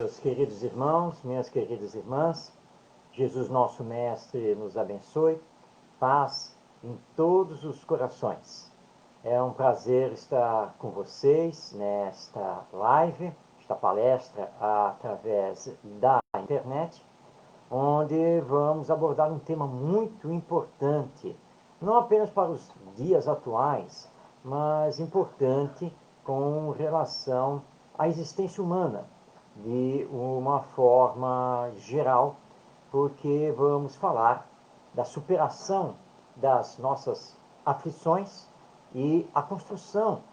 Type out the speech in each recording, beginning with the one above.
Meus queridos irmãos, minhas queridas irmãs, Jesus nosso Mestre nos abençoe, paz em todos os corações. É um prazer estar com vocês nesta live, esta palestra através da internet, onde vamos abordar um tema muito importante, não apenas para os dias atuais, mas importante com relação à existência humana, de uma forma geral, porque vamos falar da superação das nossas aflições e a construção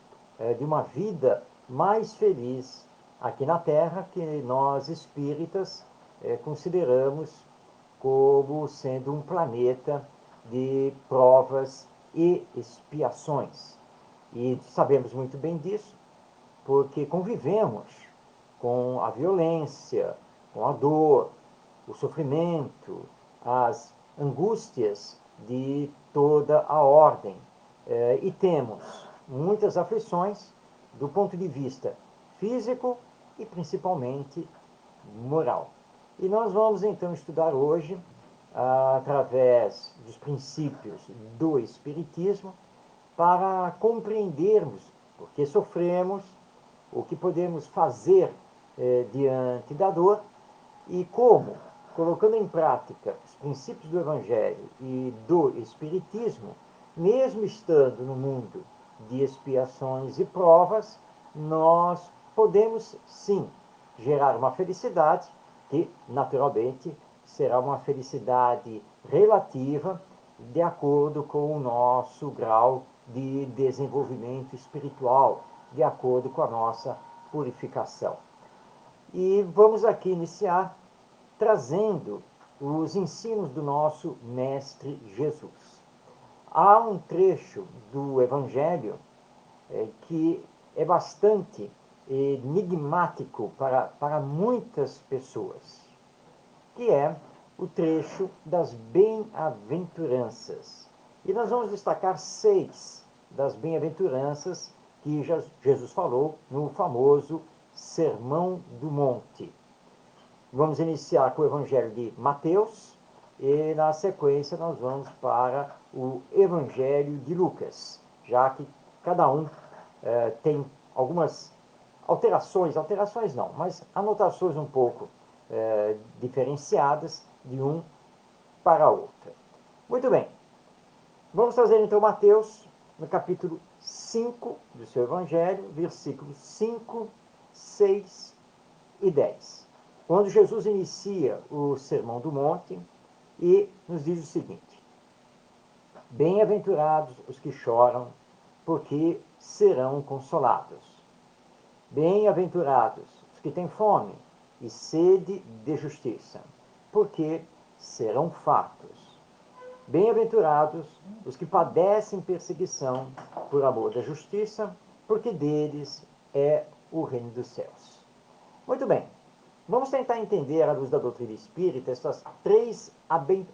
de uma vida mais feliz aqui na Terra, que nós espíritas consideramos como sendo um planeta de provas e expiações. E sabemos muito bem disso, porque convivemos com a violência, com a dor, o sofrimento, as angústias de toda a ordem. E temos muitas aflições do ponto de vista físico e principalmente moral. E nós vamos então estudar hoje, através dos princípios do Espiritismo, para compreendermos por que sofremos, o que podemos fazer diante da dor e como, colocando em prática os princípios do Evangelho e do Espiritismo, mesmo estando no mundo de expiações e provas, nós podemos sim gerar uma felicidade que, naturalmente, será uma felicidade relativa de acordo com o nosso grau de desenvolvimento espiritual, de acordo com a nossa purificação. E vamos aqui iniciar trazendo os ensinos do nosso Mestre Jesus. Há um trecho do Evangelho que é bastante enigmático para muitas pessoas, que é o trecho das bem-aventuranças. E nós vamos destacar 6 das bem-aventuranças que Jesus falou no famoso Sermão do Monte. Vamos iniciar com o Evangelho de Mateus e, na sequência, nós vamos para o Evangelho de Lucas, já que cada um tem algumas alterações não, mas anotações um pouco diferenciadas de um para outro. Muito bem, vamos trazer então Mateus, no capítulo 5 do seu Evangelho, versículos 5, 6 e 10. Quando Jesus inicia o Sermão do Monte e nos diz o seguinte: Bem-aventurados os que choram, porque serão consolados. Bem-aventurados os que têm fome e sede de justiça, porque serão fartos. Bem-aventurados os que padecem perseguição por amor da justiça, porque deles é o reino dos céus. Muito bem, vamos tentar entender, à luz da doutrina espírita, essas 3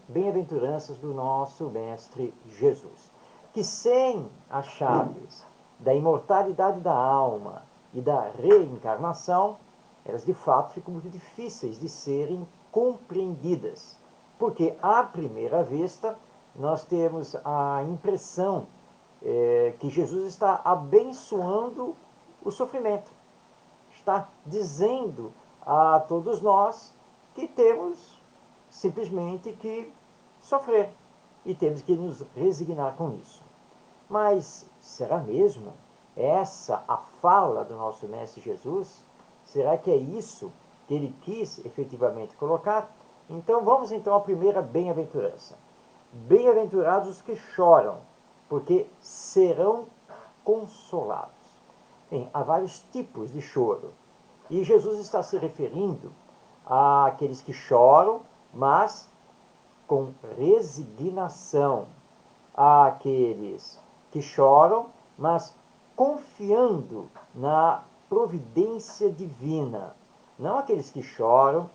bem-aventuranças do nosso Mestre Jesus, que sem as chaves da imortalidade da alma e da reencarnação, elas de fato ficam muito difíceis de serem compreendidas, porque à primeira vista nós temos a impressão que Jesus está abençoando o sofrimento, está dizendo a todos nós que temos simplesmente que sofrer e temos que nos resignar com isso. Mas será mesmo essa a fala do nosso Mestre Jesus? Será que é isso que ele quis efetivamente colocar? Então vamos então à primeira bem-aventurança. Bem-aventurados os que choram, porque serão consolados. Bem, há vários tipos de choro. E Jesus está se referindo àqueles que choram, mas com resignação. Àqueles que choram, mas confiando na providência divina. Não aqueles que choram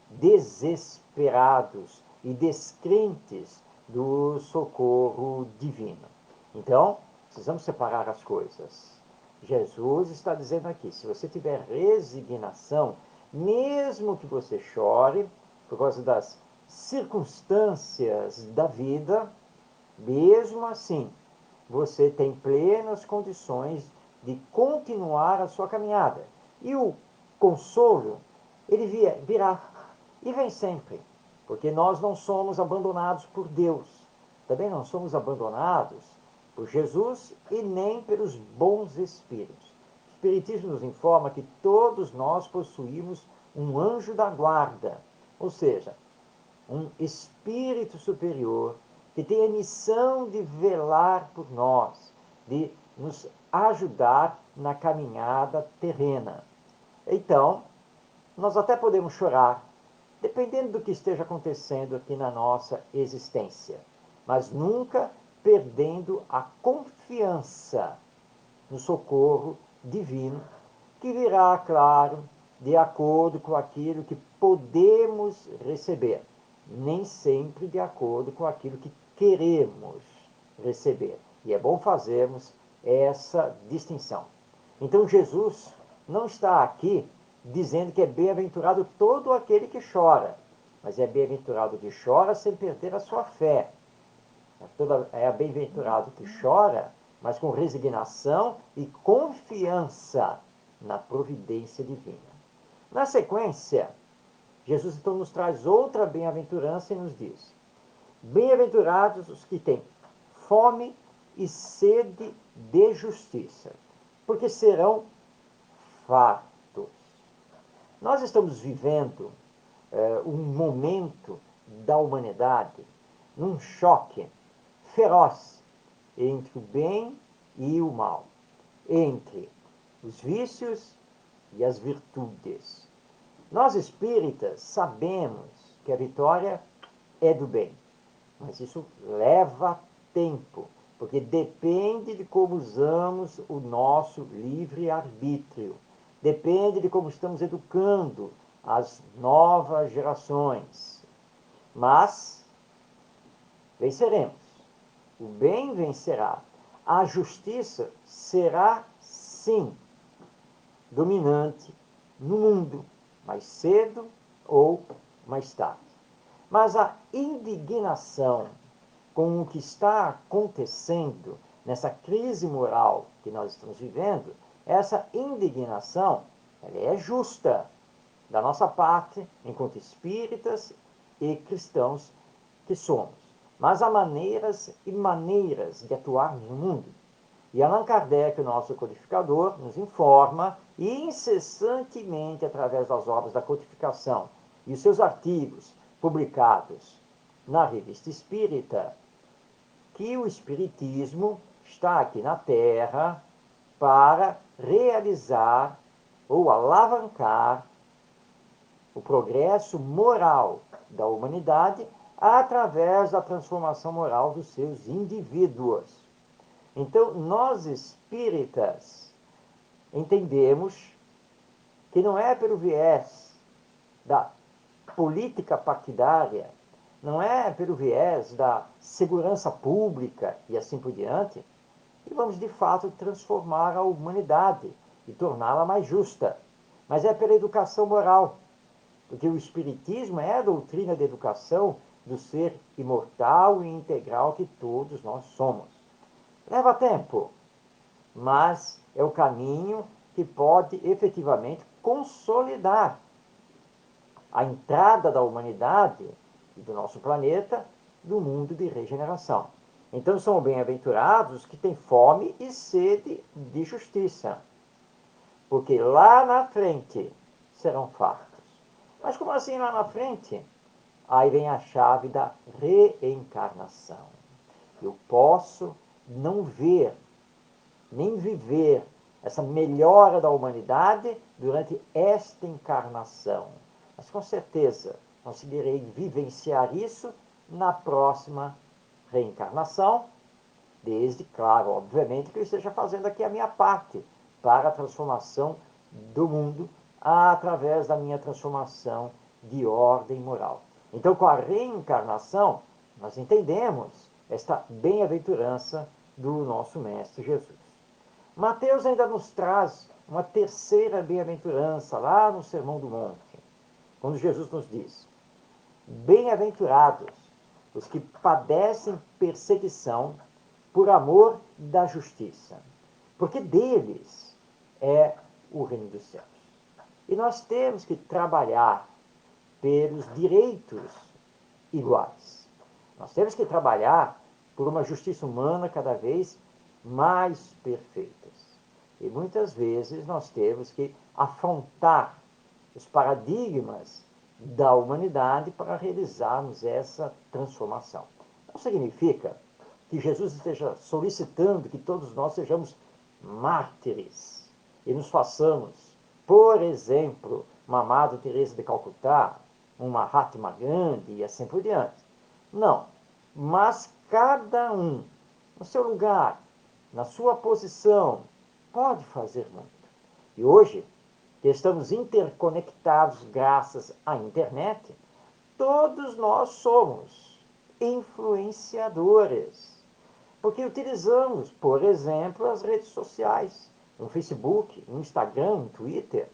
desesperados e descrentes do socorro divino. Então, precisamos separar as coisas. Jesus está dizendo aqui, se você tiver resignação, mesmo que você chore por causa das circunstâncias da vida, mesmo assim, você tem plenas condições de continuar a sua caminhada. E o consolo, ele virá e vem sempre, porque nós não somos abandonados por Deus, também não somos abandonados por Jesus e nem pelos bons espíritos. O Espiritismo nos informa que todos nós possuímos um anjo da guarda, ou seja, um espírito superior que tem a missão de velar por nós, de nos ajudar na caminhada terrena. Então, nós até podemos chorar, dependendo do que esteja acontecendo aqui na nossa existência, mas nunca perdendo a confiança no socorro divino, que virá, claro, de acordo com aquilo que podemos receber, nem sempre de acordo com aquilo que queremos receber. E é bom fazermos essa distinção. Então, Jesus não está aqui dizendo que é bem-aventurado todo aquele que chora, mas é bem-aventurado que chora sem perder a sua fé. É bem-aventurado que chora, mas com resignação e confiança na providência divina. Na sequência, Jesus então nos traz outra bem-aventurança e nos diz: bem-aventurados os que têm fome e sede de justiça, porque serão fartos. Nós estamos vivendo um momento da humanidade num choque feroz entre o bem e o mal, entre os vícios e as virtudes. Nós espíritas sabemos que a vitória é do bem, mas isso leva tempo, porque depende de como usamos o nosso livre-arbítrio, depende de como estamos educando as novas gerações. Mas venceremos. O bem vencerá. A justiça será, sim, dominante no mundo, mais cedo ou mais tarde. Mas a indignação com o que está acontecendo nessa crise moral que nós estamos vivendo, essa indignação, ela é justa da nossa parte, enquanto espíritas e cristãos que somos. Mas há maneiras e maneiras de atuar no mundo. E Allan Kardec, o nosso codificador, nos informa, e incessantemente através das obras da codificação e os seus artigos publicados na Revista Espírita, que o Espiritismo está aqui na Terra para realizar ou alavancar o progresso moral da humanidade através da transformação moral dos seus indivíduos. Então, nós espíritas entendemos que não é pelo viés da política partidária, não é pelo viés da segurança pública e assim por diante, que vamos de fato transformar a humanidade e torná-la mais justa. Mas é pela educação moral, porque o Espiritismo é a doutrina de educação do ser imortal e integral que todos nós somos. Leva tempo, mas é o caminho que pode efetivamente consolidar a entrada da humanidade e do nosso planeta no mundo de regeneração. Então são bem-aventurados que têm fome e sede de justiça, porque lá na frente serão fartos. Mas como assim lá na frente? Aí vem a chave da reencarnação. Eu posso não ver, nem viver essa melhora da humanidade durante esta encarnação. Mas com certeza conseguirei vivenciar isso na próxima reencarnação, desde, claro, obviamente, que eu esteja fazendo aqui a minha parte para a transformação do mundo através da minha transformação de ordem moral. Então, com a reencarnação, nós entendemos esta bem-aventurança do nosso Mestre Jesus. Mateus ainda nos traz uma terceira bem-aventurança lá no Sermão do Monte. quando Jesus nos diz: bem-aventurados os que padecem perseguição por amor da justiça, porque deles é o reino dos céus. E nós temos que trabalhar pelos direitos iguais. Nós temos que trabalhar por uma justiça humana cada vez mais perfeitas. E muitas vezes nós temos que afrontar os paradigmas da humanidade para realizarmos essa transformação. Não significa que Jesus esteja solicitando que todos nós sejamos mártires e nos façamos, por exemplo, uma Madre Teresa de Calcutá, uma Mahatma Gandhi e assim por diante. Não, mas cada um, no seu lugar, na sua posição, pode fazer muito. E hoje, que estamos interconectados graças à internet, todos nós somos influenciadores. Porque utilizamos, por exemplo, as redes sociais, no Facebook, no Instagram, no Twitter.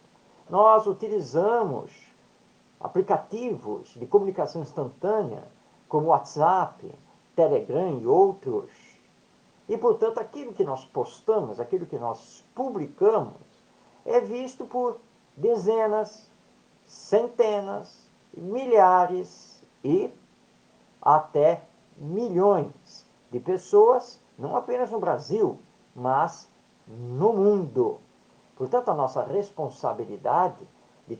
Nós utilizamos aplicativos de comunicação instantânea, como WhatsApp, Telegram e outros. E, portanto, aquilo que nós postamos, aquilo que nós publicamos, é visto por dezenas, centenas, milhares e até milhões de pessoas, não apenas no Brasil, mas no mundo. Portanto, a nossa responsabilidade de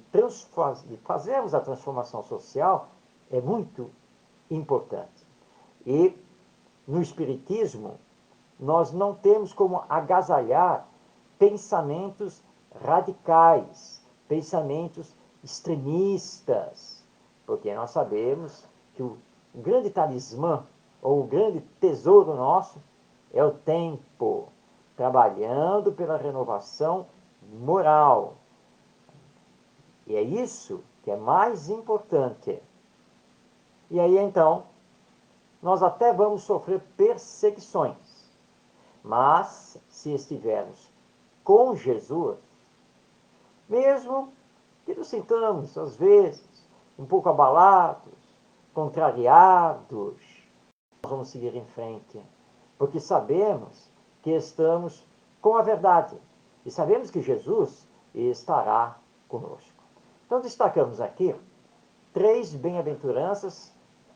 fazermos a transformação social é muito importante. E no Espiritismo, nós não temos como agasalhar pensamentos radicais, pensamentos extremistas, porque nós sabemos que o grande talismã, ou o grande tesouro nosso, é o tempo, trabalhando pela renovação moral. E é isso que é mais importante. E aí, então, nós até vamos sofrer perseguições, mas se estivermos com Jesus, mesmo que nos sintamos, às vezes, um pouco abalados, contrariados, nós vamos seguir em frente, porque sabemos que estamos com a verdade e sabemos que Jesus estará conosco. Então, destacamos aqui 3 bem-aventuranças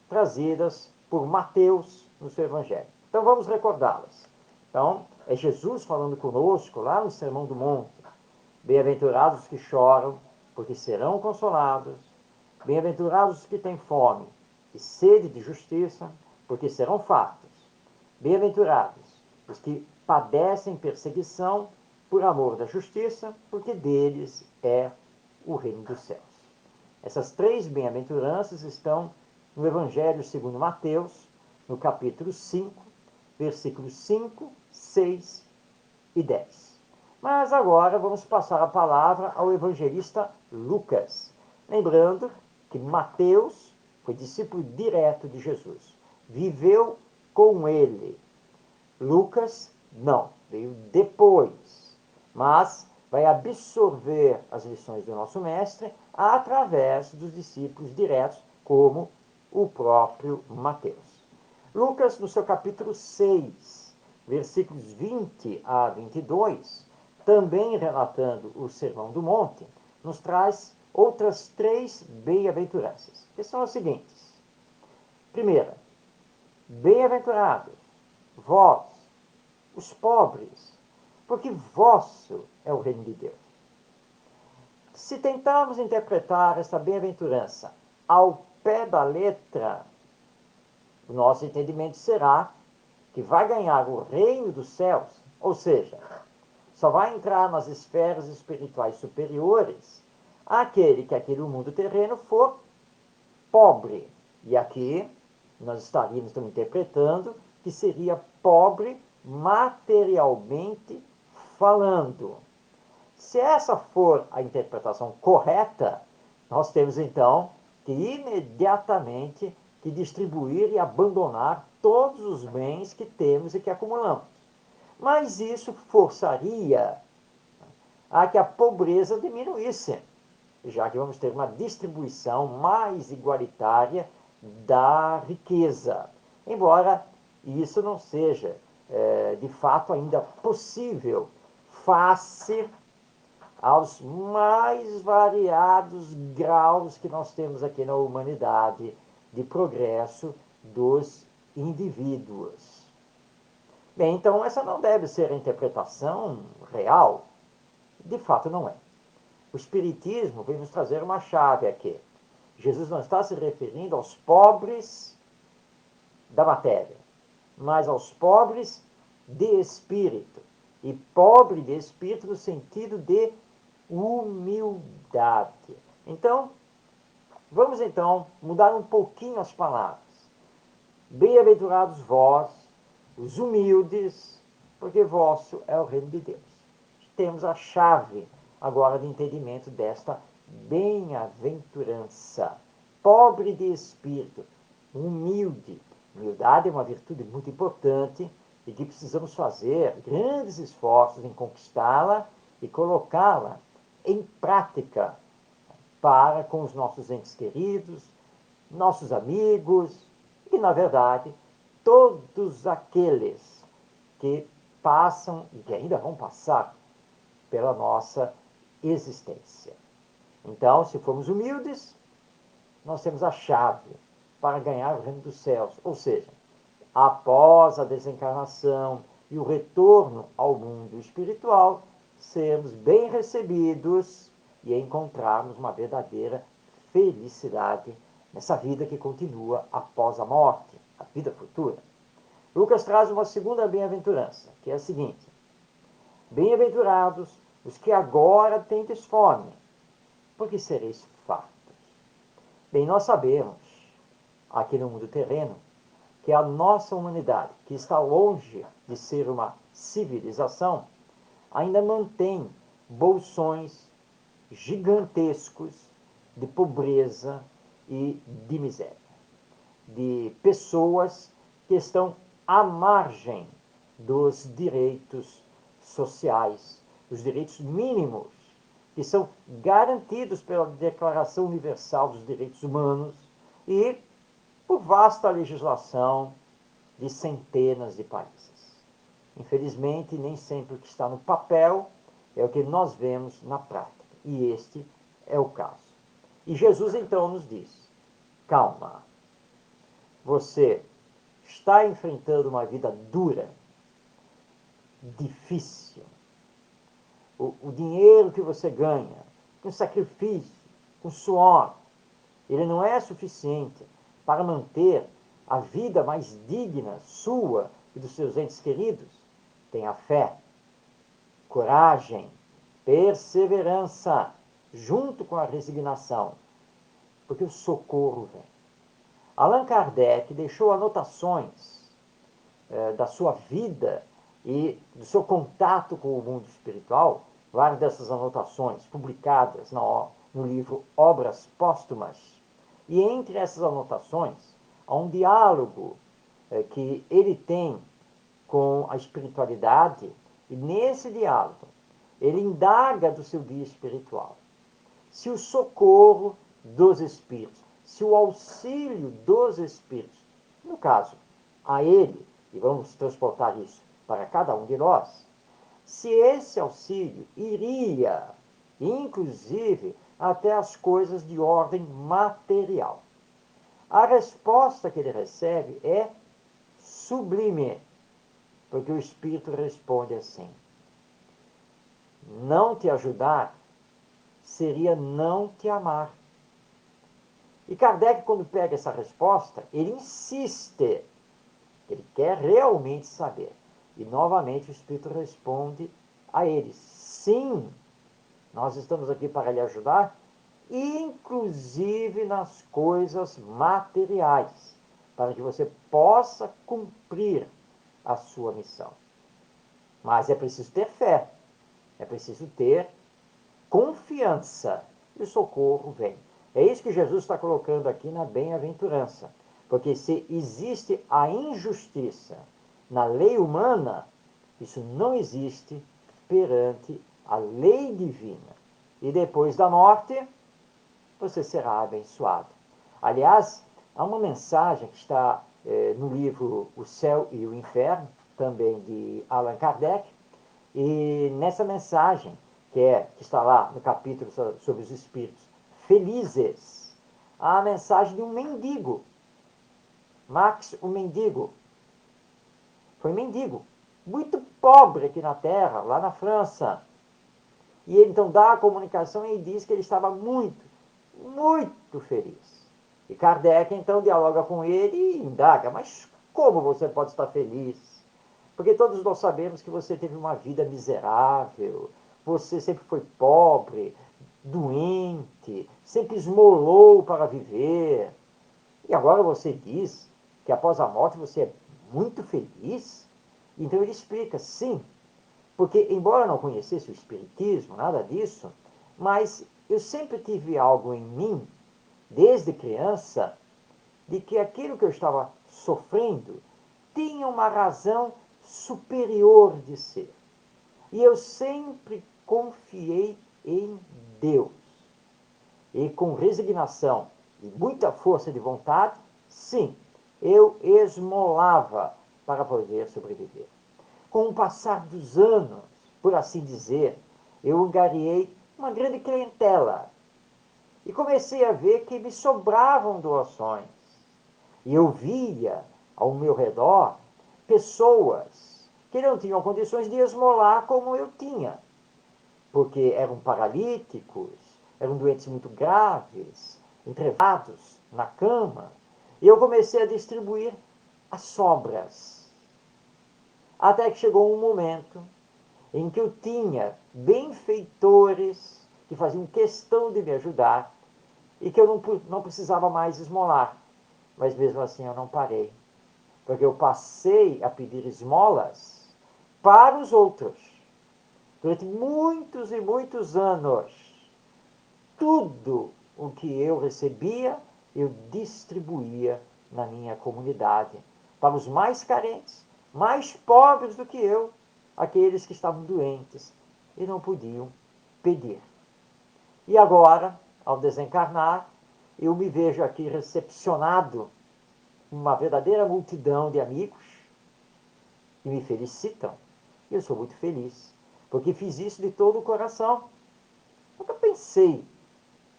trazidas por Mateus no seu Evangelho. Então, vamos recordá-las. Então, é Jesus falando conosco lá no Sermão do Monte. Bem-aventurados os que choram, porque serão consolados. Bem-aventurados os que têm fome e sede de justiça, porque serão fartos. Bem-aventurados os que padecem perseguição por amor da justiça, porque deles é o reino dos céus. Essas 3 bem-aventuranças estão no Evangelho segundo Mateus, no capítulo 5, versículos 5, 6 e 10. Mas agora vamos passar a palavra ao evangelista Lucas. Lembrando que Mateus foi discípulo direto de Jesus, viveu com ele. Lucas não, veio depois, mas vai absorver as lições do nosso mestre através dos discípulos diretos, como o próprio Mateus. Lucas, no seu capítulo 6, versículos 20 a 22, também relatando o Sermão do Monte, nos traz outras 3 bem-aventuranças, que são as seguintes. Primeira, bem-aventurados, vós, os pobres, porque vosso é o reino de Deus. Se tentarmos interpretar esta bem-aventurança ao pé da letra, o nosso entendimento será que vai ganhar o reino dos céus, ou seja, só vai entrar nas esferas espirituais superiores aquele que aqui no mundo terreno for pobre. E aqui nós estaríamos também interpretando que seria pobre materialmente falando. Se essa for a interpretação correta, nós temos então que imediatamente que distribuir e abandonar todos os bens que temos e que acumulamos. Mas isso forçaria a que a pobreza diminuísse. já que vamos ter uma distribuição mais igualitária da riqueza. Embora isso não seja, de fato, ainda possível, face aos mais variados graus que nós temos aqui na humanidade de progresso dos indivíduos. Bem, então essa não deve ser a interpretação real. De fato, não é. O Espiritismo vem nos trazer uma chave aqui. Jesus não está se referindo aos pobres da matéria, mas aos pobres de espírito. E pobre de espírito no sentido de humildade. Então, vamos então mudar um pouquinho as palavras. Bem-aventurados vós, os humildes, porque vosso é o reino de Deus. Temos a chave agora de entendimento desta bem-aventurança. Pobre de espírito, humilde. Humildade é uma virtude muito importante e que precisamos fazer grandes esforços em conquistá-la e colocá-la em prática para com os nossos entes queridos, nossos amigos e, na verdade, todos aqueles que passam e que ainda vão passar pela nossa existência. Então, se formos humildes, nós temos a chave para ganhar o reino dos céus, ou seja, após a desencarnação e o retorno ao mundo espiritual, sermos bem recebidos e encontrarmos uma verdadeira felicidade nessa vida que continua após a morte, a vida futura. Lucas traz uma segunda bem-aventurança, que é a seguinte: bem-aventurados os que agora tendes fome, porque sereis fartos. Bem, nós sabemos, aqui no mundo terreno, que a nossa humanidade, que está longe de ser uma civilização, ainda mantém bolsões gigantescos de pobreza e de miséria, de pessoas que estão à margem dos direitos sociais, dos direitos mínimos, que são garantidos pela Declaração Universal dos Direitos Humanos e por vasta legislação de centenas de países. Infelizmente, nem sempre o que está no papel é o que nós vemos na prática. E este é o caso. E Jesus então nos diz: calma, você está enfrentando uma vida dura, difícil. O dinheiro que você ganha, com sacrifício, com suor, ele não é suficiente para manter a vida mais digna sua e dos seus entes queridos. Tenha fé, coragem, perseverança, junto com a resignação, porque o socorro vem. Allan Kardec deixou anotações da sua vida e do seu contato com o mundo espiritual, várias dessas anotações publicadas no livro Obras Póstumas. E entre essas anotações, há um diálogo que ele tem com a espiritualidade, e nesse diálogo ele indaga do seu guia espiritual se o socorro dos espíritos, se o auxílio dos espíritos, no caso, a ele, e vamos transportar isso para cada um de nós, se esse auxílio iria, inclusive, até as coisas de ordem material. A resposta que ele recebe é sublime, porque o Espírito responde assim: não te ajudar seria não te amar. E Kardec, quando pega essa resposta, ele insiste, ele quer realmente saber. E novamente o Espírito responde a ele: sim, nós estamos aqui para lhe ajudar, inclusive nas coisas materiais, para que você possa cumprir a sua missão. Mas é preciso ter fé, é preciso ter confiança, e o socorro vem. É isso que Jesus está colocando aqui na bem-aventurança. Porque se existe a injustiça na lei humana, isso não existe perante a lei divina. E depois da morte, você será abençoado. Aliás, há uma mensagem que está no livro O Céu e o Inferno, também de Allan Kardec, e nessa mensagem, que está lá no capítulo sobre os espíritos felizes, há a mensagem de um mendigo. Max, o mendigo, foi mendigo, muito pobre aqui na Terra, lá na França. E ele então dá a comunicação e diz que ele estava muito, muito feliz. E Kardec então dialoga com ele e indaga, mas como você pode estar feliz? Porque todos nós sabemos que você teve uma vida miserável, você sempre foi pobre, doente, sempre esmolou para viver. E agora você diz que após a morte você é muito feliz? Então ele explica, sim, porque embora eu não conhecesse o espiritismo, nada disso, mas eu sempre tive algo em mim, desde criança, de que aquilo que eu estava sofrendo tinha uma razão superior de ser. E eu sempre confiei em Deus. E com resignação e muita força de vontade, sim, eu esmolava para poder sobreviver. Com o passar dos anos, por assim dizer, eu angariei uma grande clientela e comecei a ver que me sobravam doações. E eu via ao meu redor pessoas que não tinham condições de esmolar como eu tinha, porque eram paralíticos, eram doentes muito graves, entrevados na cama. E eu comecei a distribuir as sobras. Até que chegou um momento em que eu tinha benfeitores que faziam questão de me ajudar e que eu não precisava mais esmolar. Mas mesmo assim eu não parei, porque eu passei a pedir esmolas para os outros. Durante muitos e muitos anos, tudo o que eu recebia, eu distribuía na minha comunidade, para os mais carentes, mais pobres do que eu, aqueles que estavam doentes e não podiam pedir. E agora, ao desencarnar, eu me vejo aqui recepcionado uma verdadeira multidão de amigos que me felicitam. E eu sou muito feliz, porque fiz isso de todo o coração. Nunca pensei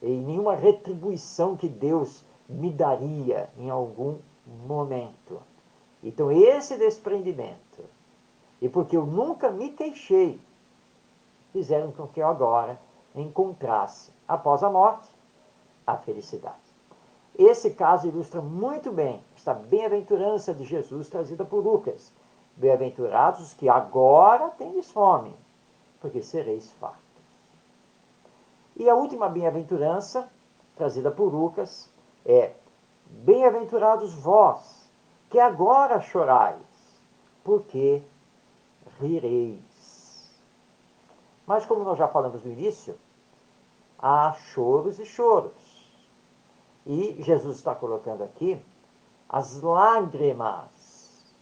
em nenhuma retribuição que Deus me daria em algum momento. Então, esse desprendimento, e porque eu nunca me queixei, fizeram com que eu agora encontrasse, após a morte, a felicidade. Esse caso ilustra muito bem esta bem-aventurança de Jesus trazida por Lucas. Bem-aventurados os que agora tendes fome, porque sereis fartos. E a última bem-aventurança, trazida por Lucas, é: bem-aventurados vós, que agora chorais, porque rireis. Mas como nós já falamos no início, há choros e choros. E Jesus está colocando aqui as lágrimas,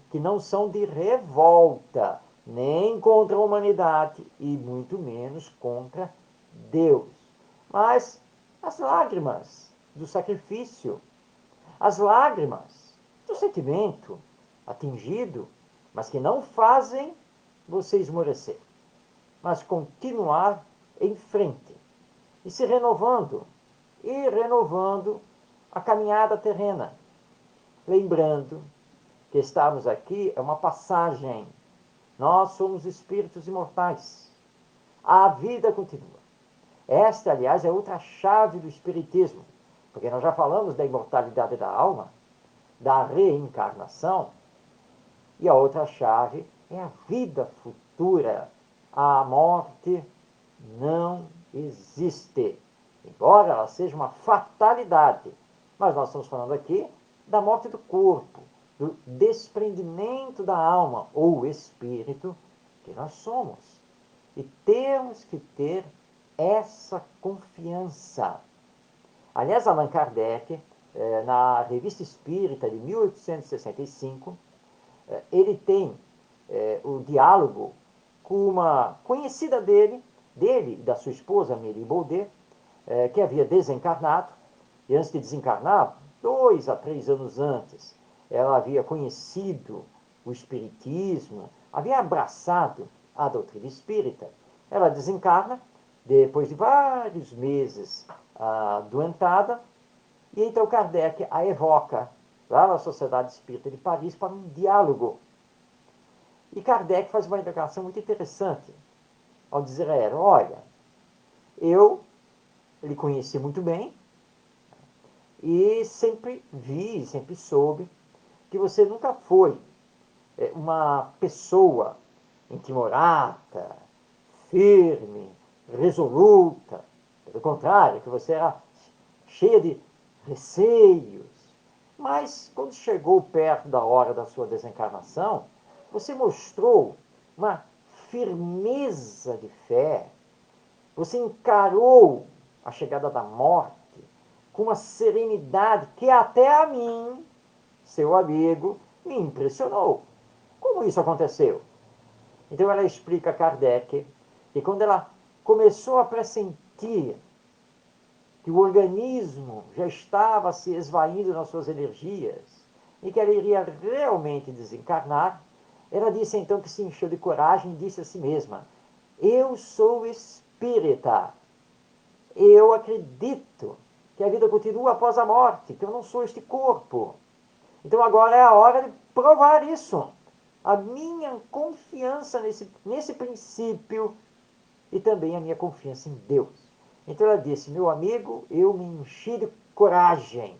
que não são de revolta, nem contra a humanidade e muito menos contra Deus, mas as lágrimas do sacrifício, as lágrimas do sentimento atingido, mas que não fazem você esmorecer, mas continuar em frente e se renovando e renovando a caminhada terrena, lembrando que estarmos aqui é uma passagem. Nós somos espíritos imortais. A vida continua. Esta, aliás, é outra chave do espiritismo, porque nós já falamos da imortalidade da alma, da reencarnação, e a outra chave é a vida futura. A morte não existe, embora ela seja uma fatalidade. Mas nós estamos falando aqui da morte do corpo, do desprendimento da alma ou espírito que nós somos. E temos que ter essa confiança. Aliás, Allan Kardec, na Revista Espírita de 1865, ele tem o diálogo com uma conhecida dele e da sua esposa, Amélie Baudet, que havia desencarnado, e antes de desencarnar, 2 a 3 anos antes, ela havia conhecido o Espiritismo, havia abraçado a doutrina espírita. Ela desencarna, depois de vários meses adoentada, e então Kardec a evoca lá na Sociedade Espírita de Paris para um diálogo. E Kardec faz uma indagação muito interessante ao dizer a ela: olha, eu lhe conheci muito bem e sempre vi, sempre soube que você nunca foi uma pessoa intimorata, firme, resoluta. Pelo contrário, que você era cheia de receios. Mas quando chegou perto da hora da sua desencarnação, você mostrou uma firmeza de fé. Você encarou a chegada da morte com uma serenidade que até a mim, seu amigo, me impressionou. Como isso aconteceu? Então ela explica a Kardec que quando ela começou a pressentir que o organismo já estava se esvaindo nas suas energias e que ela iria realmente desencarnar, ela disse então que se encheu de coragem e disse a si mesma: eu sou espírita, eu acredito que a vida continua após a morte, que eu não sou este corpo. Então agora é a hora de provar isso. A minha confiança nesse princípio e também a minha confiança em Deus. Então ela disse: meu amigo, eu me enchi de coragem,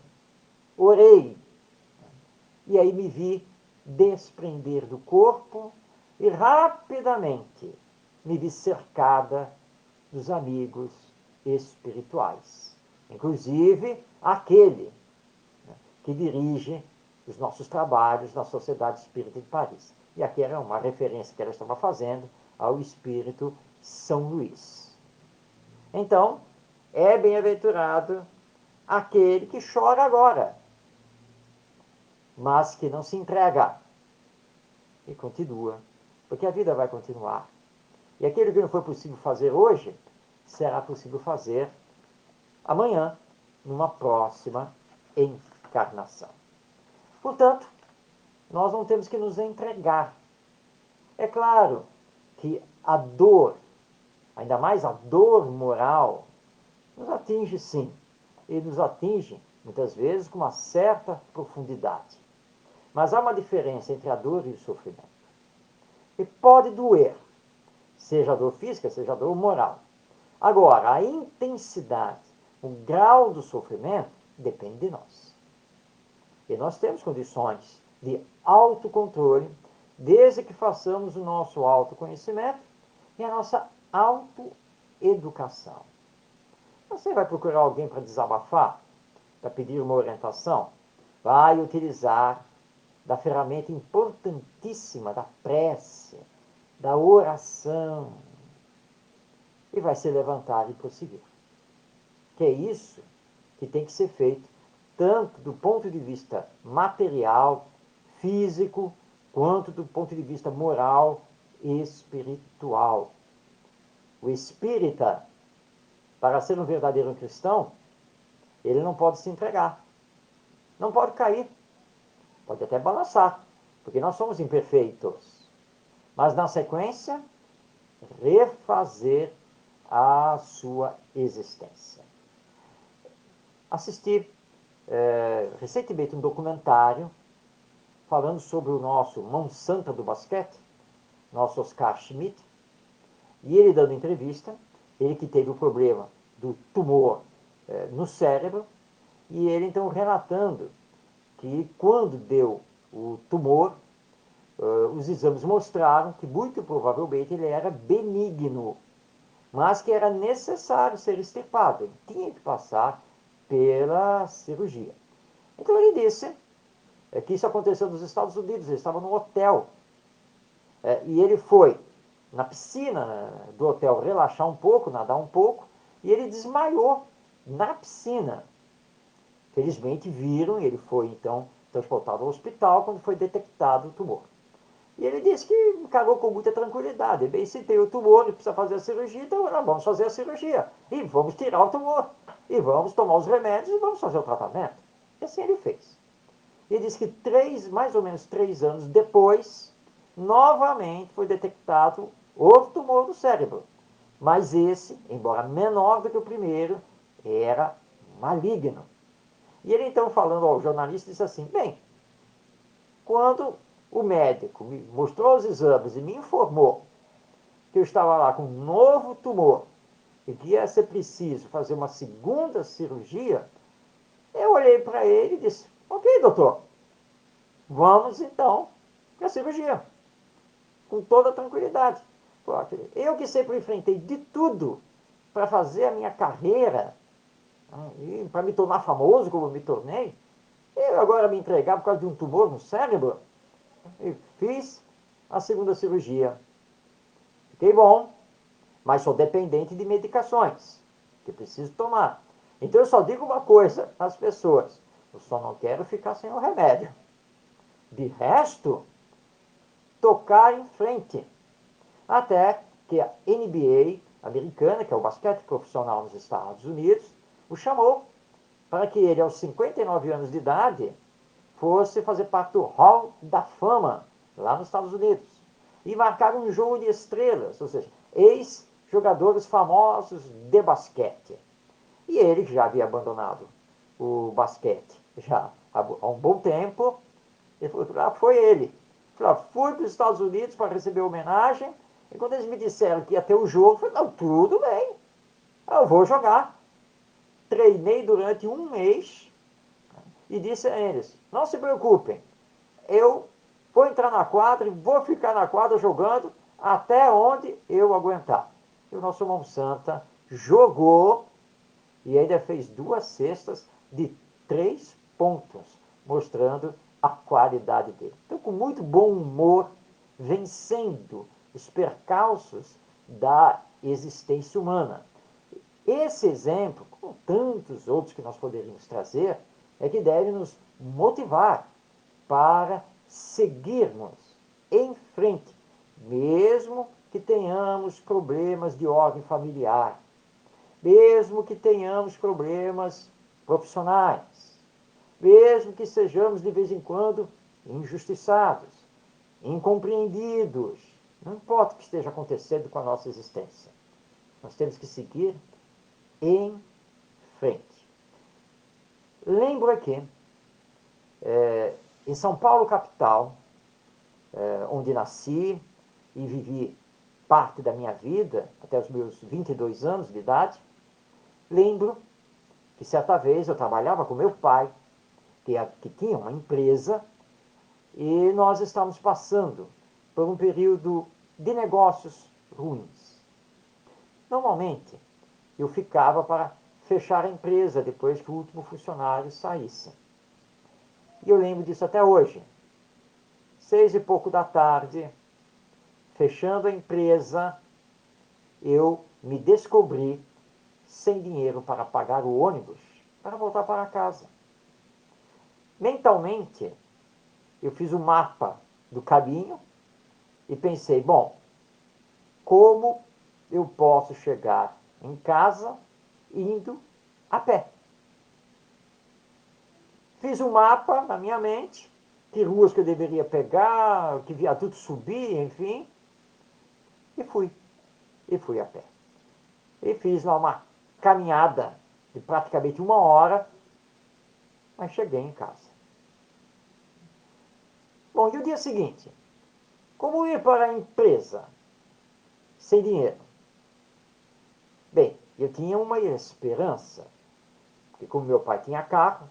orei, e aí me vi desprender do corpo e rapidamente me vi cercada dos amigos espirituais, inclusive aquele que dirige os nossos trabalhos na Sociedade Espírita de Paris. E aqui era uma referência que ela estava fazendo ao Espírito São Luís. Então, é bem-aventurado aquele que chora agora, mas que não se entrega e continua, porque a vida vai continuar. E aquilo que não foi possível fazer hoje, será possível fazer amanhã, numa próxima encarnação. Portanto, nós não temos que nos entregar. É claro que a dor, ainda mais a dor moral, nos atinge sim. E nos atinge, muitas vezes, com uma certa profundidade. Mas há uma diferença entre a dor e o sofrimento. E pode doer, seja a dor física, seja a dor moral. Agora, a intensidade, o grau do sofrimento, depende de nós. E nós temos condições de autocontrole, desde que façamos o nosso autoconhecimento e a nossa autoeducação. Você vai procurar alguém para desabafar, para pedir uma orientação? Vai utilizar da ferramenta importantíssima da prece, da oração, e vai se levantar e prosseguir. Que é isso que tem que ser feito, tanto do ponto de vista material, físico, quanto do ponto de vista moral e espiritual. O espírita, para ser um verdadeiro cristão, ele não pode se entregar, não pode cair, pode até balançar, porque nós somos imperfeitos. Mas na sequência, refazer a sua existência. Assisti recentemente um documentário falando sobre o nosso mão santa do basquete, nosso Oscar Schmidt, e ele dando entrevista, ele que teve o problema do tumor no cérebro, e ele então relatando que quando deu o tumor, os exames mostraram que muito provavelmente ele era benigno, mas que era necessário ser extirpado, ele tinha que passar pela cirurgia. Então ele disse que isso aconteceu nos Estados Unidos, ele estava num hotel, e ele foi na piscina do hotel relaxar um pouco, nadar um pouco, e ele desmaiou na piscina. Felizmente viram, e ele foi então transportado ao hospital quando foi detectado o tumor. E ele disse que encarou com muita tranquilidade. Bem, se tem o tumor e precisa fazer a cirurgia, então vamos fazer a cirurgia. E vamos tirar o tumor. e vamos tomar os remédios e vamos fazer o tratamento. E assim ele fez. E diz que mais ou menos 3 anos depois, novamente foi detectado outro tumor no cérebro. Mas esse, embora menor do que o primeiro, era maligno. E ele então, falando ao jornalista, disse assim: bem, quando o médico me mostrou os exames e me informou que eu estava lá com um novo tumor e que ia ser preciso fazer uma segunda cirurgia, eu olhei para ele e disse: ok, doutor, vamos então para a cirurgia, com toda tranquilidade. Eu que sempre enfrentei de tudo para fazer a minha carreira, e para me tornar famoso como eu me tornei, eu agora me entregar por causa de um tumor no cérebro, e fiz a segunda cirurgia. Fiquei bom, mas sou dependente de medicações que preciso tomar. Então eu só digo uma coisa às pessoas: eu só não quero ficar sem o remédio. De resto, tocar em frente. Até que a NBA americana, que é o basquete profissional nos Estados Unidos, o chamou para que ele, aos 59 anos de idade, fosse fazer parte do Hall da Fama, lá nos Estados Unidos. E marcar um jogo de estrelas, ou seja, ex-jogadores famosos de basquete. E ele, que já havia abandonado o basquete já há um bom tempo, ele falou: ah, foi ele. Falou: fui para os Estados Unidos para receber homenagem, e quando eles me disseram que ia ter o jogo, eu falei: não, tudo bem, eu vou jogar. Treinei durante um mês e disse a eles: não se preocupem, eu vou entrar na quadra e vou ficar na quadra jogando até onde eu aguentar. E o nosso Monsanta jogou e ainda fez 2 cestas de 3 pontos, mostrando a qualidade dele. Então, com muito bom humor, vencendo os percalços da existência humana. Esse exemplo, como tantos outros que nós poderíamos trazer, é que deve nos motivar para seguirmos em frente, mesmo que tenhamos problemas de ordem familiar, mesmo que tenhamos problemas profissionais, mesmo que sejamos de vez em quando injustiçados, incompreendidos, não importa o que esteja acontecendo com a nossa existência, nós temos que seguir em frente. Lembro aqui, em São Paulo, capital, onde nasci e vivi parte da minha vida, até os meus 22 anos de idade, lembro que certa vez eu trabalhava com meu pai, que tinha uma empresa, e nós estávamos passando por um período de negócios ruins. Normalmente, eu ficava para fechar a empresa depois que o último funcionário saísse. E eu lembro disso até hoje. 6 e pouco da tarde, fechando a empresa, eu me descobri sem dinheiro para pagar o ônibus para voltar para casa. Mentalmente, eu fiz um mapa do caminho e pensei: bom, como eu posso chegar em casa indo a pé? Fiz um mapa na minha mente, que ruas que eu deveria pegar, que viaduto subir, enfim, e fui. E fui a pé. E fiz lá uma caminhada de praticamente 1 hora, mas cheguei em casa. Bom, e o dia seguinte? Como ir para a empresa sem dinheiro? Bem, eu tinha uma esperança, porque como meu pai tinha carro,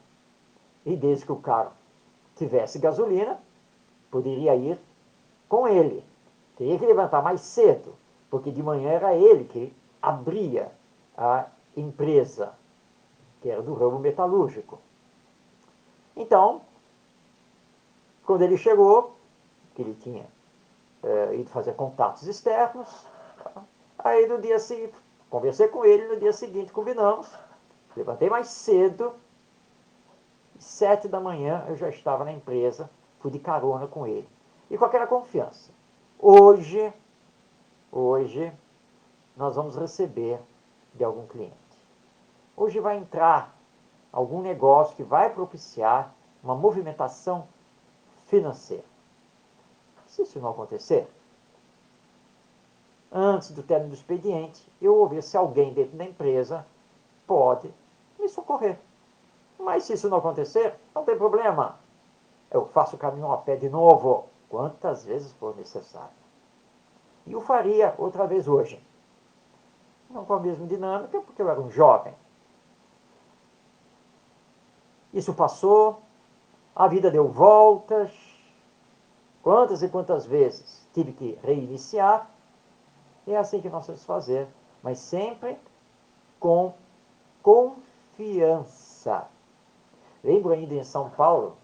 e desde que o carro tivesse gasolina, poderia ir com ele. Teria que levantar mais cedo, porque de manhã era ele que abria a empresa, que era do ramo metalúrgico. Então, quando ele chegou, que ele tinha ido fazer contatos externos, aí no dia seguinte, conversei com ele, no dia seguinte combinamos, levantei mais cedo, 7 da manhã eu já estava na empresa, fui de carona com ele. E com aquela confiança. Hoje, nós vamos receber de algum cliente. hoje vai entrar algum negócio que vai propiciar uma movimentação financeira. Se isso não acontecer, antes do término do expediente, eu vou ver se alguém dentro da empresa pode me socorrer. Mas se isso não acontecer, não tem problema. Eu faço o caminho a pé de novo, quantas vezes for necessário. E o faria outra vez hoje. Não com a mesma dinâmica, porque eu era um jovem. Isso passou, a vida deu voltas. Quantas e quantas vezes tive que reiniciar. E é assim que nós vamos fazer, mas sempre com confiança. Lembro ainda em São Paulo,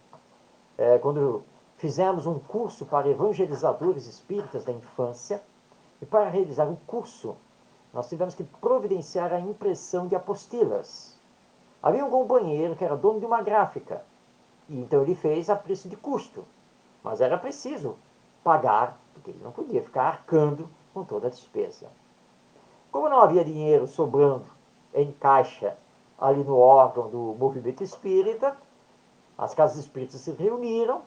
quando fizemos um curso para evangelizadores espíritas da infância, e para realizar o curso, nós tivemos que providenciar a impressão de apostilas. Havia um companheiro que era dono de uma gráfica, e então ele fez a preço de custo, mas era preciso pagar, porque ele não podia ficar arcando com toda a despesa. Como não havia dinheiro sobrando em caixa ali no órgão do movimento espírita, as casas espíritas se reuniram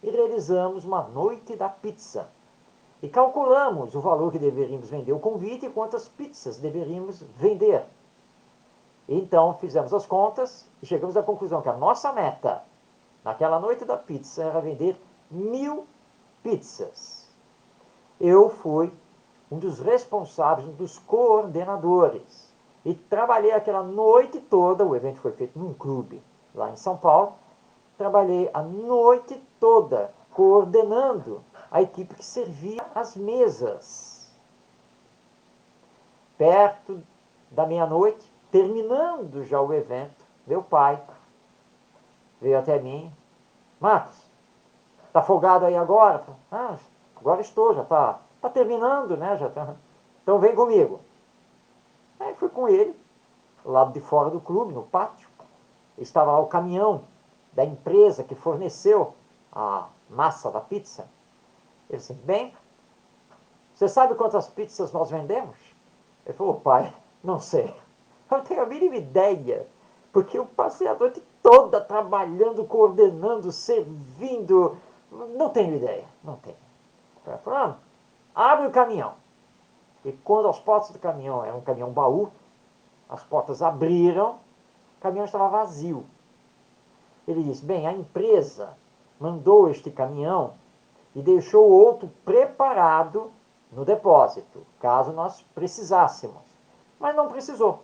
e realizamos uma noite da pizza. E calculamos o valor que deveríamos vender o convite e quantas pizzas deveríamos vender. Então fizemos as contas e chegamos à conclusão que a nossa meta naquela noite da pizza era vender 1000 pizzas. Eu fui um dos responsáveis, um dos coordenadores. E trabalhei aquela noite toda, o evento foi feito num clube lá em São Paulo, trabalhei a noite toda coordenando a equipe que servia as mesas. Perto da meia-noite, terminando já o evento, meu pai veio até mim: Marcos, tá folgado aí agora? Ah, agora estou, já tá terminando, né? Já tá. Então vem comigo. Aí fui com ele, do lado de fora do clube, no pátio. Estava lá o caminhão da empresa que forneceu a massa da pizza. Ele disse: bem, você sabe quantas pizzas nós vendemos? Ele falou: pai, não sei. Eu não tenho a mínima ideia, porque eu passei a noite toda trabalhando, coordenando, servindo. Não tenho ideia, não tenho. Ele falou: abre o caminhão. E quando as portas do caminhão, era um caminhão baú, as portas abriram, o caminhão estava vazio. Ele disse: bem, a empresa mandou este caminhão e deixou outro preparado no depósito, caso nós precisássemos. Mas não precisou.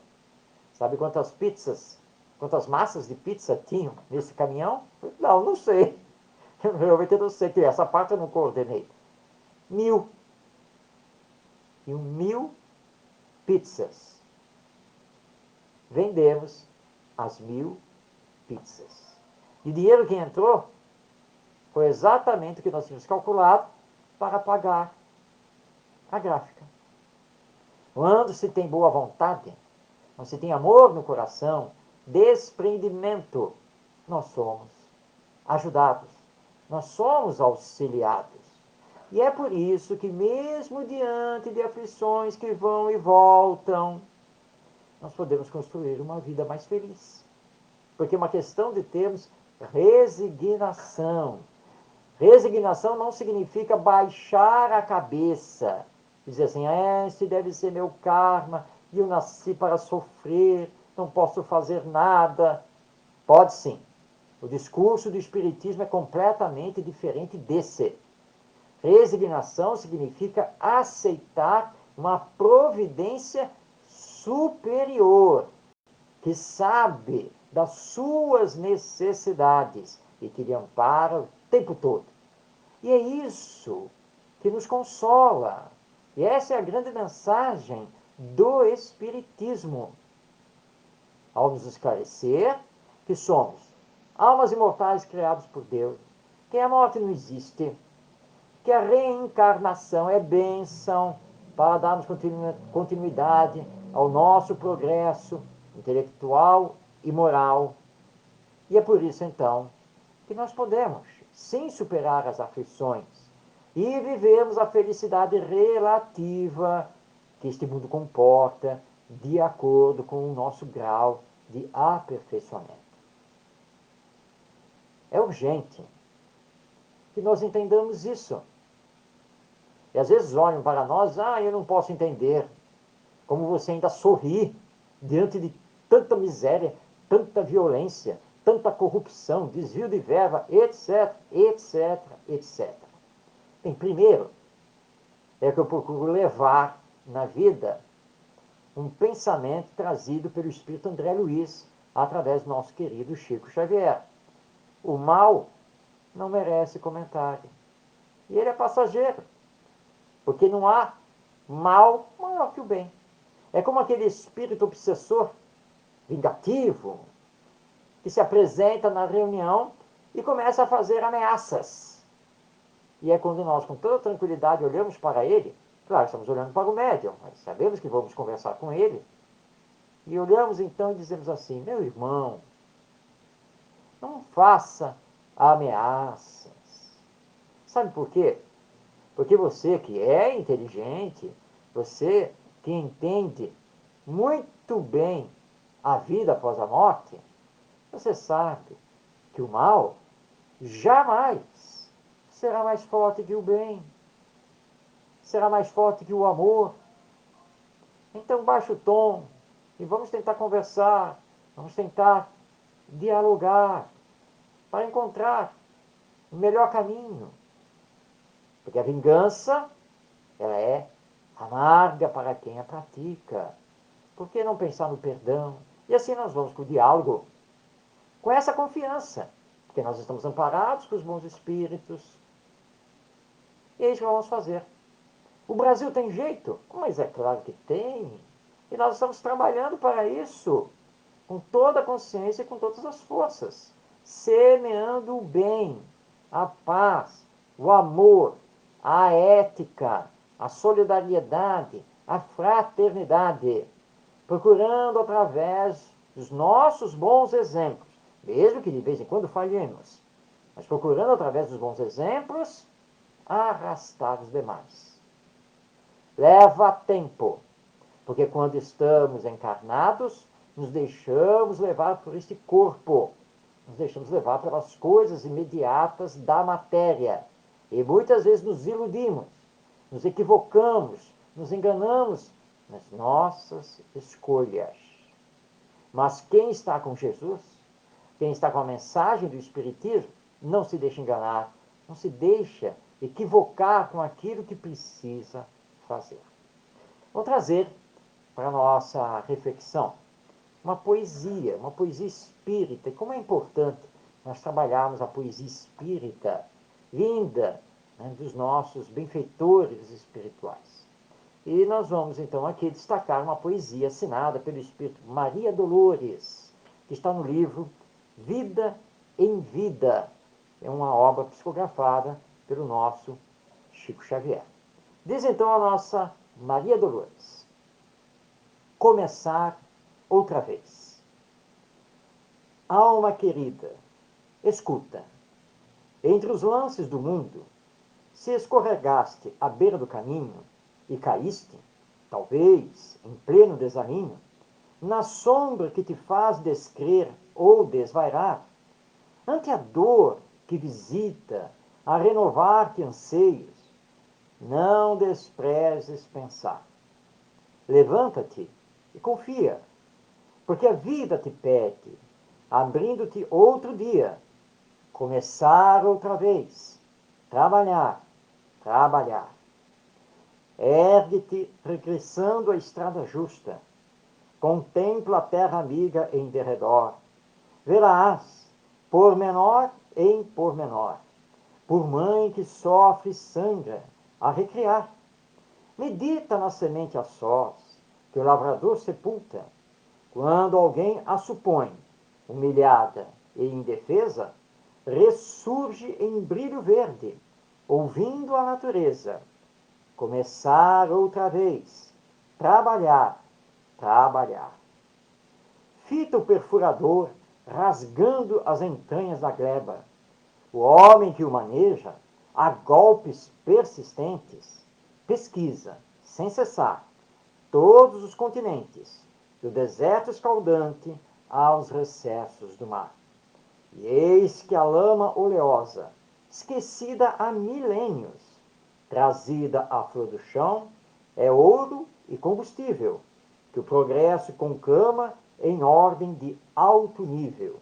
Sabe quantas pizzas, quantas massas de pizza tinham nesse caminhão? Não, não sei. Eu realmente não sei, que essa parte eu não coordenei. 1000. E 1000 pizzas. Vendemos as 1000 pizzas. E o dinheiro que entrou foi exatamente o que nós tínhamos calculado para pagar a gráfica. Quando se tem boa vontade, quando se tem amor no coração, desprendimento, nós somos ajudados, nós somos auxiliados. E é por isso que, mesmo diante de aflições que vão e voltam, nós podemos construir uma vida mais feliz. Porque é uma questão de termos resignação. Resignação não significa baixar a cabeça, dizer assim: esse deve ser meu karma, e eu nasci para sofrer, não posso fazer nada. Pode sim. O discurso do Espiritismo é completamente diferente desse. Resignação significa aceitar uma providência superior, que sabe das suas necessidades e que lhe ampara o tempo todo. E é isso que nos consola. E essa é a grande mensagem do Espiritismo, ao nos esclarecer que somos almas imortais criadas por Deus, que a morte não existe, que a reencarnação é bênção para darmos continuidade ao nosso progresso intelectual e moral. E é por isso, então, que nós podemos, sim, superar as aflições e vivermos a felicidade relativa que este mundo comporta de acordo com o nosso grau de aperfeiçoamento. É urgente que nós entendamos isso. E às vezes olham para nós, eu não posso entender como você ainda sorri diante de tanta miséria, tanta violência, tanta corrupção, desvio de verba, etc, etc, etc. Bem, primeiro, é que eu procuro levar na vida um pensamento trazido pelo Espírito André Luiz, através do nosso querido Chico Xavier. O mal não merece comentário. E ele é passageiro, porque não há mal maior que o bem. É como aquele espírito obsessor, vingativo, que se apresenta na reunião e começa a fazer ameaças. E é quando nós, com toda tranquilidade, olhamos para ele, claro, estamos olhando para o médium, mas sabemos que vamos conversar com ele, e olhamos então e dizemos assim: meu irmão, não faça ameaças. Sabe por quê? Porque você que é inteligente, você que entende muito bem a vida após a morte, você sabe que o mal jamais será mais forte que o bem, será mais forte que o amor. Então baixa o tom e vamos tentar conversar, vamos tentar dialogar para encontrar o melhor caminho. Porque a vingança, ela é amarga para quem a pratica. Por que não pensar no perdão? E assim nós vamos para o diálogo com essa confiança, porque nós estamos amparados com os bons espíritos. E é isso que vamos fazer. O Brasil tem jeito? Mas é claro que tem. E nós estamos trabalhando para isso, com toda a consciência e com todas as forças, semeando o bem, a paz, o amor, a ética, a solidariedade, a fraternidade, procurando através dos nossos bons exemplos, mesmo que de vez em quando falhemos, mas procurando através dos bons exemplos arrastar os demais. Leva tempo, porque quando estamos encarnados, nos deixamos levar por este corpo, nos deixamos levar pelas coisas imediatas da matéria. E muitas vezes nos iludimos, nos equivocamos, nos enganamos nas nossas escolhas. Mas quem está com Jesus, quem está com a mensagem do Espiritismo, não se deixa enganar, não se deixa equivocar com aquilo que precisa fazer. Vou trazer para a nossa reflexão uma poesia espírita. E como é importante nós trabalharmos a poesia espírita, vinda, né, dos nossos benfeitores espirituais. E nós vamos então aqui destacar uma poesia assinada pelo Espírito Maria Dolores, que está no livro Vida em Vida. É uma obra psicografada pelo nosso Chico Xavier. Diz então a nossa Maria Dolores: começar outra vez. Alma querida, escuta. Entre os lances do mundo, se escorregaste à beira do caminho e caíste, talvez em pleno desalinho, na sombra que te faz descrer ou desvairar, ante a dor que visita a renovar-te anseios, não desprezes pensar. Levanta-te e confia, porque a vida te pede, abrindo-te outro dia, começar outra vez, trabalhar, trabalhar. Ergue-te regressando à estrada justa, contempla a terra amiga em derredor, verás, pormenor em pormenor, por mãe que sofre e sangra, a recriar. Medita na semente a sós, que o lavrador sepulta, quando alguém a supõe, humilhada e indefesa, ressurge em brilho verde, ouvindo a natureza. Começar outra vez, trabalhar, trabalhar. Fita o perfurador, rasgando as entranhas da gleba. O homem que o maneja, a golpes persistentes, pesquisa, sem cessar, todos os continentes, do deserto escaldante aos recessos do mar. E eis que a lama oleosa, esquecida há milênios, trazida à flor do chão, é ouro e combustível, que o progresso conclama em ordem de alto nível.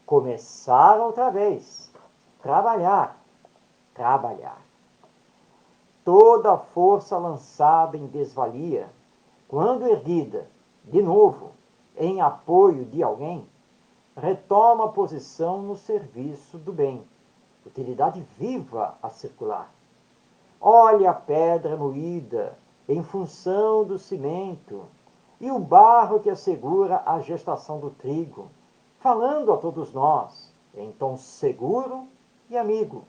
Começar outra vez, trabalhar, trabalhar. Toda a força lançada em desvalia, quando erguida, de novo, em apoio de alguém, retoma a posição no serviço do bem, utilidade viva a circular. Olha a pedra moída em função do cimento e o barro que assegura a gestação do trigo, falando a todos nós, em tom seguro e amigo.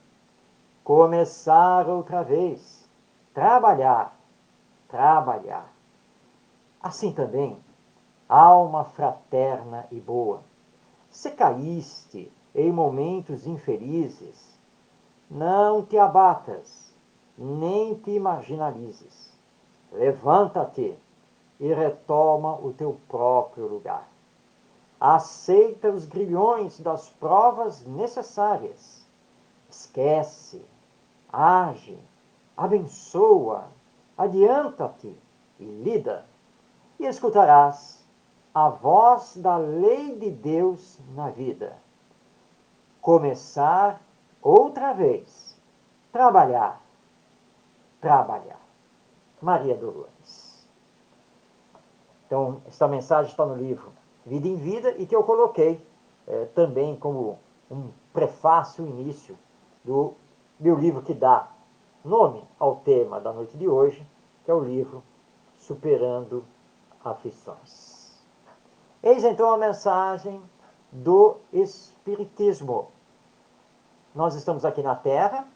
Começar outra vez, trabalhar, trabalhar. Assim também, alma fraterna e boa, se caíste em momentos infelizes, não te abatas, nem te marginalizes. Levanta-te e retoma o teu próprio lugar. Aceita os grilhões das provas necessárias. Esquece, age, abençoa, adianta-te e lida, e escutarás a voz da lei de Deus na vida. Começar outra vez, trabalhar, trabalhar. Maria Dolores. Então, esta mensagem está no livro Vida em Vida e que eu coloquei também como um prefácio, início do meu livro que dá nome ao tema da noite de hoje, que é o livro Superando Aflições. Eis então a mensagem do Espiritismo. Nós estamos aqui na Terra,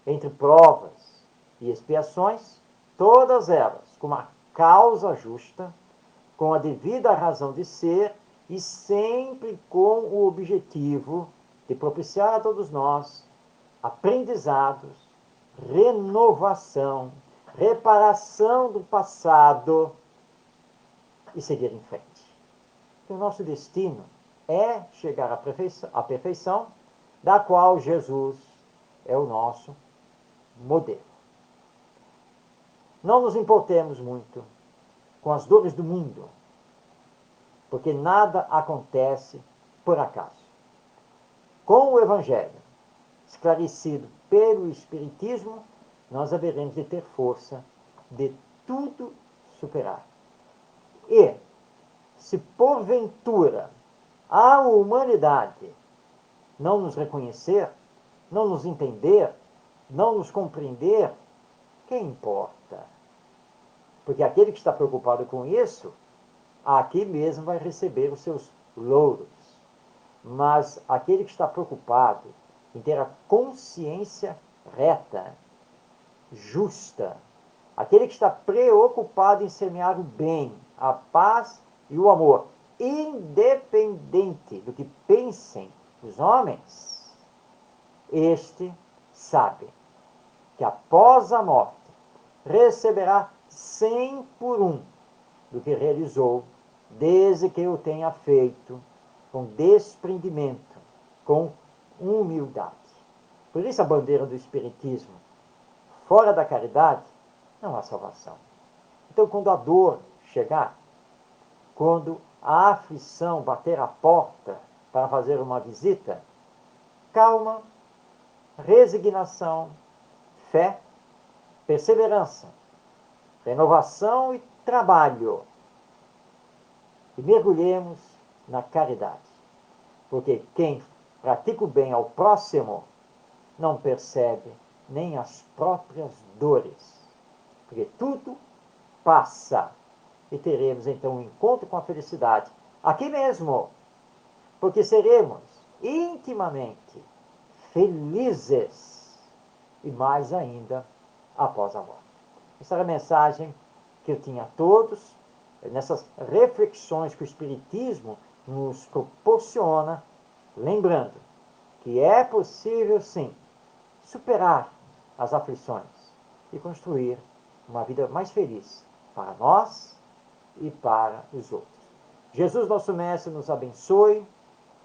entre provas e expiações, todas elas com uma causa justa, com a devida razão de ser e sempre com o objetivo de propiciar a todos nós aprendizados, renovação, reparação do passado e seguir em frente. Que o nosso destino é chegar à perfeição, da qual Jesus é o nosso modelo. Não nos importemos muito com as dores do mundo, porque nada acontece por acaso. Com o Evangelho, esclarecido pelo Espiritismo, nós haveremos de ter força de tudo superar. E, se porventura a humanidade não nos reconhecer, não nos entender, não nos compreender, que importa? Porque aquele que está preocupado com isso, aqui mesmo vai receber os seus louros. Mas aquele que está preocupado em ter a consciência reta, justa, aquele que está preocupado em semear o bem, a paz e o amor, independente do que pensem os homens, este sabe que após a morte receberá 100 por 1 do que realizou, desde que o tenha feito com desprendimento, com humildade. Por isso a bandeira do Espiritismo, fora da caridade, não há salvação. Então, quando a dor chegar, quando a aflição bater a porta para fazer uma visita, calma, resignação, fé, perseverança, renovação e trabalho. E mergulhemos na caridade. Porque quem pratica o bem ao próximo não percebe nem as próprias dores. Porque tudo passa. E teremos então um encontro com a felicidade aqui mesmo. Porque seremos intimamente felizes. E mais ainda após a morte. Essa era a mensagem que eu tinha a todos, nessas reflexões que o Espiritismo nos proporciona, lembrando que é possível, sim, superar as aflições e construir uma vida mais feliz para nós e para os outros. Jesus, nosso Mestre, nos abençoe,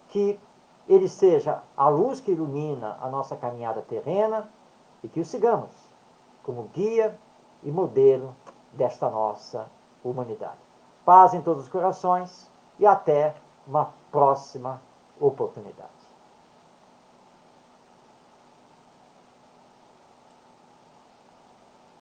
que Ele seja a luz que ilumina a nossa caminhada terrena e que o sigamos como guia e modelo desta nossa humanidade. Paz em todos os corações e até uma próxima oportunidade.